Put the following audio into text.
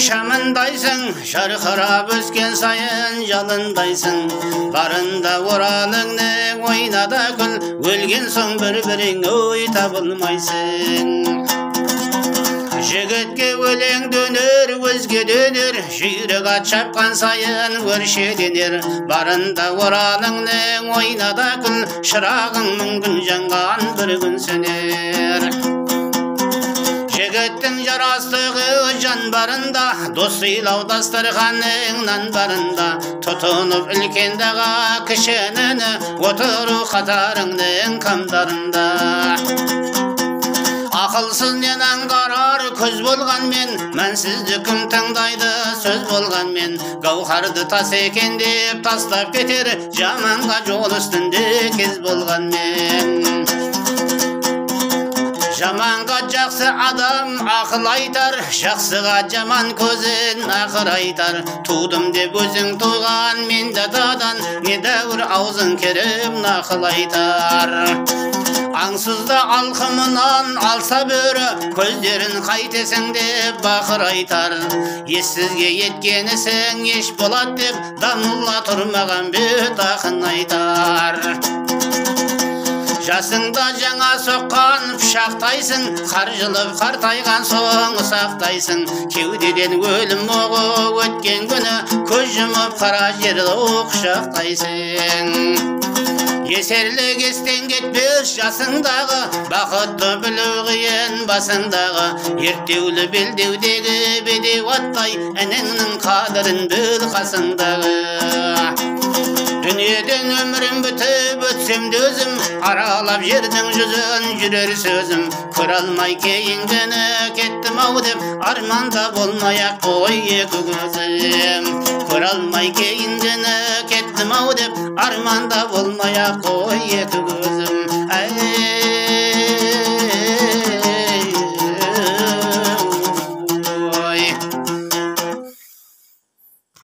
şamındayсың, жарқырап өскен сайын жалындайсың. Барында оралыңның ойнада күл, өлген соң бір-бірің ой табылмайсың. Жігітке өлең дөнер, өзге дөнер, жүйрік ат шапқан сайын өршеленер. Барында оралыңның ойнада күл, шырағың мүмкін жанған бір күн сөнер. Жігіттің жарастығы жан барында, дос сыйлау дастарханның нан барында. Тұтынып үлкен даға кішініні, отыру қатарыңның қамдарында. Ақылсыз нен аңғарар көз болғанмен, мәнсізді кім тыңдайды сөз болғанмен. Гауһарды тас екен деп тастап кетер, жаманға жол үстінде кез болғанмен. Жаманға жақсы адам ақыл айтар, жақсыға жаман көзін ақыр айтар. Тудым деп өзің туған мен датадан, недәуір аузың керім нақыл айтар. Аңсызда алқымынан алса бөрі, көздерін қайтесің деп бақыр айтар. Ессізге еткенісің еш болат деп, дамылла тұрмаған бет ақын айтар. Жасыңда жаңа соққан пышақтайсың, қаржылып қартайған соң ұсақтайсың. Кеудеден өлім оғы өткен күні, көз жұмып қара жерді құшақтайсың. Есерлік естен кетпес жасыңдағы, бақытты білу қиын басыңдағы. Ертеулі белдеудегі бедеу аттай, әніңнің қадірін біл қасыңдағы. Дүниеден өмірім бітіп өтсем де өзім, аралап жердің жүзін жүрер сөзім. Көре алмай кейінгіні кеттім ау деп, арманда болмай-ақ қой екі көзім. Көре алмай кейінгіні кеттім ау деп, арманда болмай-ақ қой екі көзім.